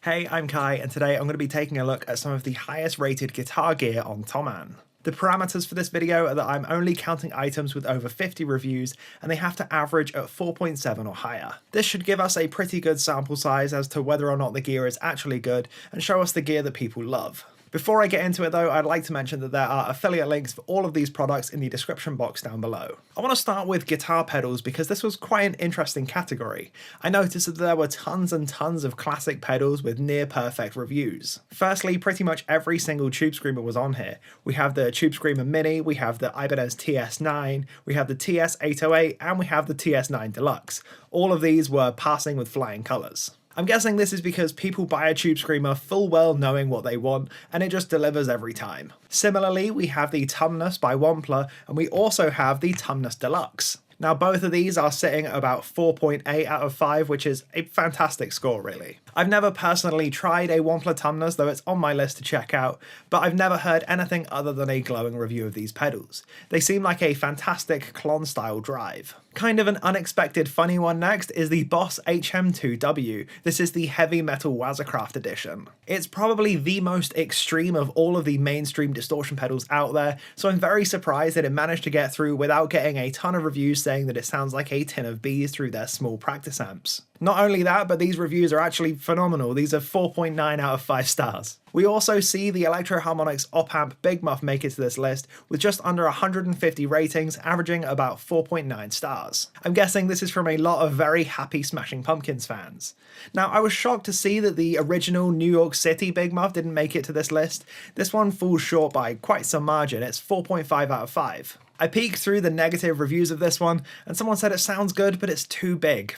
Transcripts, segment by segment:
Hey, I'm Kai, and today I'm going to be taking a look at some of the highest rated guitar gear on Thomann. The parameters for this video are that I'm only counting items with over 50 reviews, and they have to average at 4.7 or higher. This should give us a pretty good sample size as to whether or not the gear is actually good, and show us the gear that people love. Before I get into it though, I'd like to mention that there are affiliate links for all of these products in the description box down below. I want to start with guitar pedals because this was quite an interesting category. I noticed that there were tons and tons of classic pedals with near perfect reviews. Firstly, pretty much every single Tube Screamer was on here. We have the Tube Screamer Mini, we have the Ibanez TS9, we have the TS808, and we have the TS9 Deluxe. All of these were passing with flying colours. I'm guessing this is because people buy a Tube Screamer full well knowing what they want, and it just delivers every time. Similarly, we have the Thomann by Wampler, and we also have the Thomann Deluxe. Now both of these are sitting at about 4.8 out of 5, which is a fantastic score really. I've never personally tried a Wampler Thomann, though it's on my list to check out, but I've never heard anything other than a glowing review of these pedals. They seem like a fantastic clon style drive. Kind of an unexpected funny one next is the Boss HM2W. This is the Heavy Metal Wazacraft edition. It's probably the most extreme of all of the mainstream distortion pedals out there, so I'm very surprised that it managed to get through without getting a ton of reviews saying that it sounds like a tin of bees through their small practice amps. Not only that, but these reviews are actually phenomenal. These are 4.9 out of 5 stars. We also see the Electro Harmonix Op-Amp Big Muff make it to this list with just under 150 ratings, averaging about 4.9 stars. I'm guessing this is from a lot of very happy Smashing Pumpkins fans. Now, I was shocked to see that the original New York City Big Muff didn't make it to this list. This one falls short by quite some margin. It's 4.5 out of 5. I peeked through the negative reviews of this one, and someone said it sounds good, but it's too big.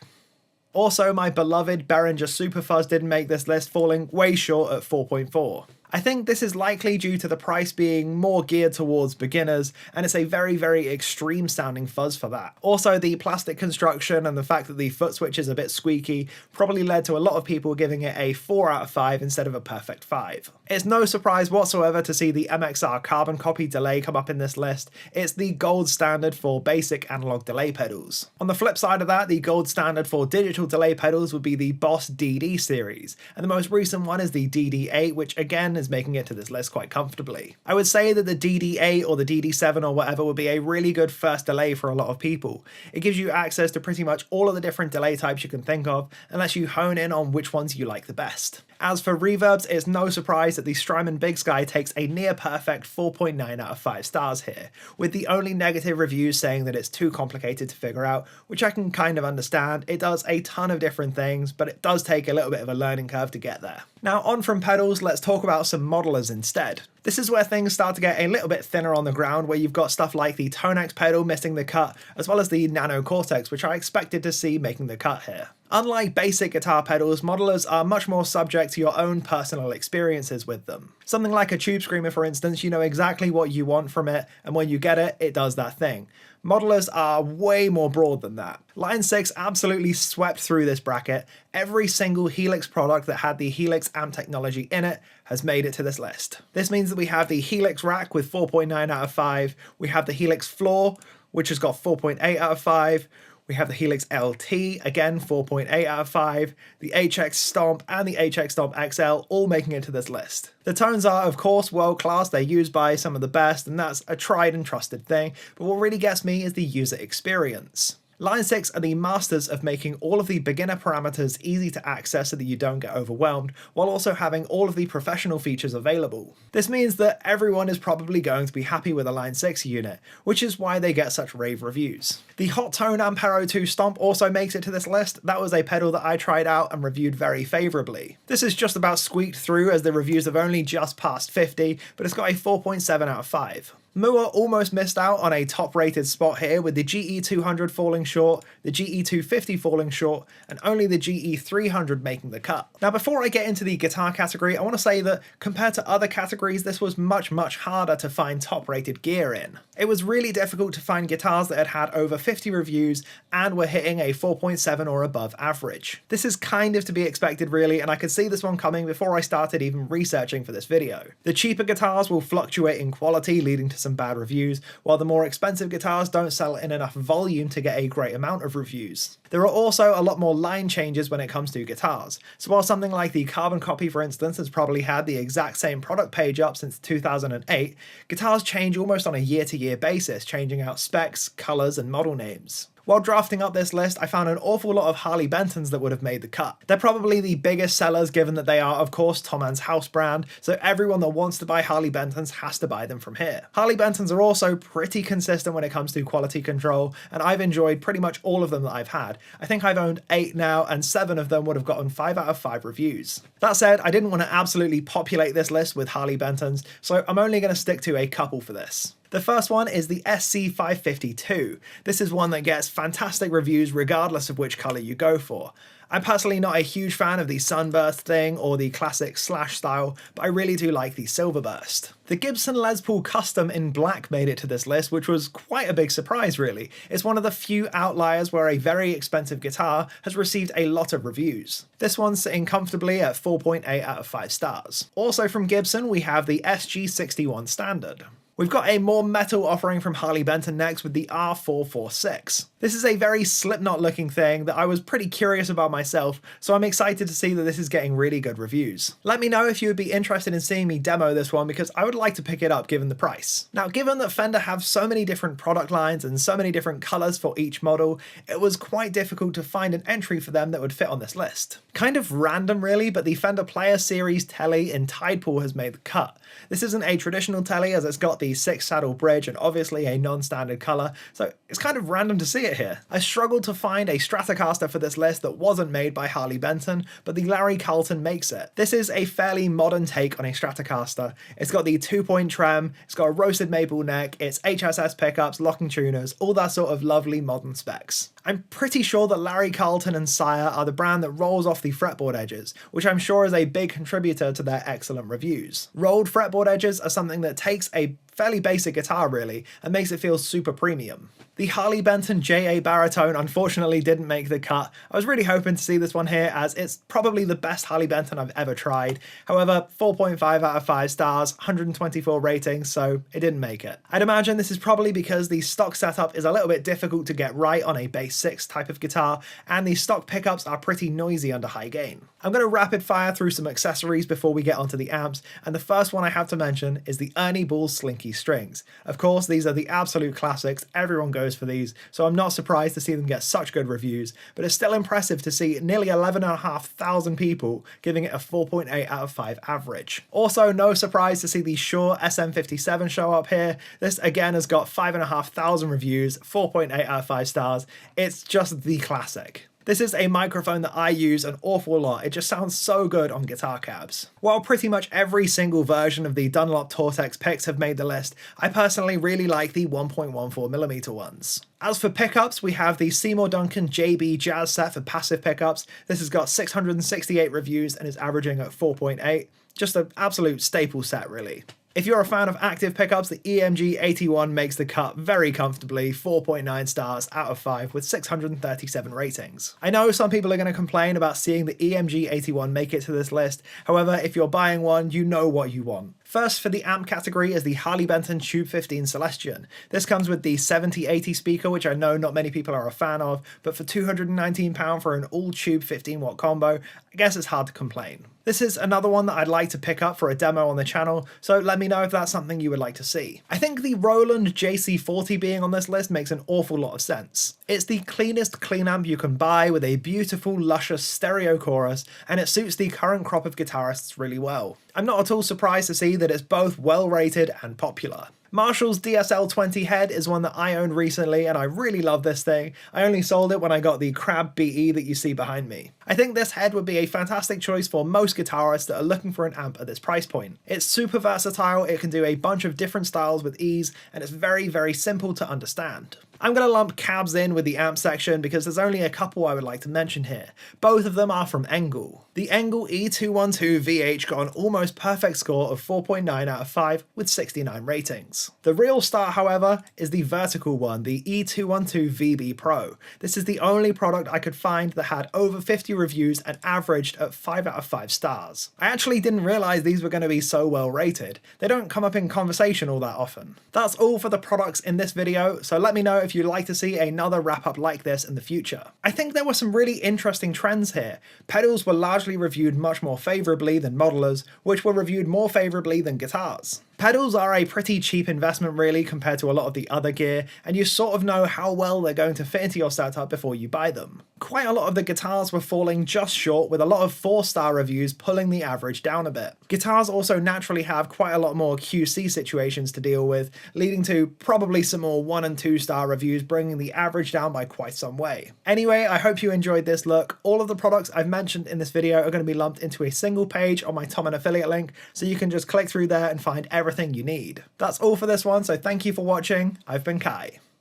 Also, my beloved Behringer Superfuzz didn't make this list, falling way short at 4.4. I think this is likely due to the price being more geared towards beginners, and it's a very, very extreme sounding fuzz for that. Also, the plastic construction and the fact that the foot switch is a bit squeaky probably led to a lot of people giving it a 4 out of 5 instead of a perfect 5. It's no surprise whatsoever to see the MXR carbon copy delay come up in this list. It's the gold standard for basic analog delay pedals. On the flip side of that, the gold standard for digital delay pedals would be the Boss DD series, and the most recent one is the DD8, which again is making it to this list quite comfortably. I would say that the DD8 or the DD7 or whatever would be a really good first delay for a lot of people. It gives you access to pretty much all of the different delay types you can think of and lets you hone in on which ones you like the best. As for reverbs, it's no surprise that the Strymon Big Sky takes a near perfect 4.9 out of 5 stars here, with the only negative reviews saying that it's too complicated to figure out, which I can kind of understand. It does a ton of different things, but it does take a little bit of a learning curve to get there. Now on from pedals, let's talk about some modelers instead. This is where things start to get a little bit thinner on the ground, where you've got stuff like the Tonex pedal missing the cut, as well as the Nano Cortex, which I expected to see making the cut here. Unlike basic guitar pedals, modelers are much more subject to your own personal experiences with them. Something like a Tube Screamer, for instance, you know exactly what you want from it, and when you get it, it does that thing. Modelers are way more broad than that. Line 6 absolutely swept through this bracket. Every single Helix product that had the Helix amp technology in it has made it to this list. This means that we have the Helix Rack with 4.9 out of 5, we have the Helix Floor, which has got 4.8 out of 5, we have the Helix LT, again 4.8 out of 5, the HX Stomp and the HX Stomp XL all making it to this list. The tones are of course world class, they're used by some of the best and that's a tried and trusted thing, but what really gets me is the user experience. Line 6 are the masters of making all of the beginner parameters easy to access so that you don't get overwhelmed, while also having all of the professional features available. This means that everyone is probably going to be happy with a Line 6 unit, which is why they get such rave reviews. The Hot Tone Ampero 2 Stomp also makes it to this list. That was a pedal that I tried out and reviewed very favourably. This is just about squeaked through as the reviews have only just passed 50, but it's got a 4.7 out of 5. Mua almost missed out on a top rated spot here, with the GE200 falling short, the GE250 falling short, and only the GE300 making the cut. Now before I get into the guitar category, I want to say that compared to other categories, this was much harder to find top rated gear in. It was really difficult to find guitars that had over 50 reviews and were hitting a 4.7 or above average. This is kind of to be expected really, and I could see this one coming before I started even researching for this video. The cheaper guitars will fluctuate in quality, leading to some bad reviews, while the more expensive guitars don't sell in enough volume to get a great amount of reviews. There are also a lot more line changes when it comes to guitars, so while something like the Carbon Copy, for instance, has probably had the exact same product page up since 2008, guitars change almost on a year-to-year basis, changing out specs, colours and model names. While drafting up this list, I found an awful lot of Harley Bentons that would have made the cut. They're probably the biggest sellers given that they are, of course, Thomann's house brand, so everyone that wants to buy Harley Bentons has to buy them from here. Harley Bentons are also pretty consistent when it comes to quality control, and I've enjoyed pretty much all of them that I've had. I think I've owned 8 now, and 7 of them would have gotten 5 out of 5 reviews. That said, I didn't want to absolutely populate this list with Harley Bentons, so I'm only going to stick to a couple for this. The first one is the SC552. This is one that gets fantastic reviews regardless of which colour you go for. I'm personally not a huge fan of the sunburst thing or the classic slash style, but I really do like the silverburst. The Gibson Les Paul Custom in black made it to this list, which was quite a big surprise really. It's one of the few outliers where a very expensive guitar has received a lot of reviews. This one's sitting comfortably at 4.8 out of 5 stars. Also from Gibson we have the SG61 Standard. We've got a more metal offering from Harley Benton next with the R446. This is a very Slipknot looking thing that I was pretty curious about myself, so I'm excited to see that this is getting really good reviews. Let me know if you would be interested in seeing me demo this one because I would like to pick it up given the price. Now, given that Fender have so many different product lines and so many different colours for each model, it was quite difficult to find an entry for them that would fit on this list. Kind of random really, but the Fender Player Series Telly in Tidepool has made the cut. This isn't a traditional Telly as it's got the 6-saddle bridge and obviously a non-standard colour, so it's kind of random to see it here. I struggled to find a Stratocaster for this list that wasn't made by Harley Benton, but the Larry Carlton makes it. This is a fairly modern take on a Stratocaster. It's got the 2-point trem, it's got a roasted maple neck, it's HSS pickups, locking tuners, all that sort of lovely modern specs. I'm pretty sure that Larry Carlton and Sire are the brand that rolls off the fretboard edges, which I'm sure is a big contributor to their excellent reviews. Rolled fretboard edges are something that takes a fairly basic guitar really and makes it feel super premium. The Harley Benton JA Baritone unfortunately didn't make the cut. I was really hoping to see this one here as it's probably the best Harley Benton I've ever tried. However, 4.5 out of 5 stars, 124 ratings, so it didn't make it. I'd imagine this is probably because the stock setup is a little bit difficult to get right on a bass 6 type of guitar, and the stock pickups are pretty noisy under high gain. I'm going to rapid fire through some accessories before we get onto the amps, and the first one I have to mention is the Ernie Ball Slinky strings. Of course, these are the absolute classics, everyone goes for these, so I'm not surprised to see them get such good reviews, but it's still impressive to see nearly 11,500 people giving it a 4.8 out of 5 average. Also, no surprise to see the Shure SM57 show up here. This again has got 5,500 reviews, 4.8 out of 5 stars. It's just the classic. This is a microphone that I use an awful lot, it just sounds so good on guitar cabs. While pretty much every single version of the Dunlop Tortex picks have made the list, I personally really like the 1.14mm ones. As for pickups, we have the Seymour Duncan JB Jazz Set for passive pickups. This has got 668 reviews and is averaging at 4.8. Just an absolute staple set really. If you're a fan of active pickups, the EMG 81 makes the cut very comfortably, 4.9 stars out of 5 with 637 ratings. I know some people are going to complain about seeing the EMG 81 make it to this list, however if you're buying one, you know what you want. First for the amp category is the Harley Benton Tube 15 Celestion. This comes with the 7080 speaker, which I know not many people are a fan of, but for £219 for an all-tube 15-watt combo, I guess it's hard to complain. This is another one that I'd like to pick up for a demo on the channel, so let me know if that's something you would like to see. I think the Roland JC40 being on this list makes an awful lot of sense. It's the cleanest clean amp you can buy with a beautiful, luscious stereo chorus, and it suits the current crop of guitarists really well. I'm not at all surprised to see that it's both well rated and popular. Marshall's DSL-20 head is one that I owned recently and I really love this thing. I only sold it when I got the Crab BE that you see behind me. I think this head would be a fantastic choice for most guitarists that are looking for an amp at this price point. It's super versatile, it can do a bunch of different styles with ease, and it's very, very simple to understand. I'm going to lump cabs in with the amp section because there's only a couple I would like to mention here. Both of them are from Engel. The Engel E212VH got an almost perfect score of 4.9 out of 5 with 69 ratings. The real star, however, is the vertical one, the E212VB Pro. This is the only product I could find that had over 50 reviews and averaged at 5 out of 5 stars. I actually didn't realise these were going to be so well rated. They don't come up in conversation all that often. That's all for the products in this video, so let me know if you'd like to see another wrap up like this in the future. I think there were some really interesting trends here. Pedals were largely reviewed much more favourably than modelers, which were reviewed more favourably than guitars. Pedals are a pretty cheap investment really compared to a lot of the other gear, and you sort of know how well they're going to fit into your setup before you buy them. Quite a lot of the guitars were falling just short, with a lot of 4-star reviews pulling the average down a bit. Guitars also naturally have quite a lot more QC situations to deal with, leading to probably some more 1 and 2-star reviews, bringing the average down by quite some way. Anyway, I hope you enjoyed this look. All of the products I've mentioned in this video are going to be lumped into a single page on my Thomann affiliate link, so you can just click through there and find everything you need. That's all for this one, so thank you for watching. I've been Kai.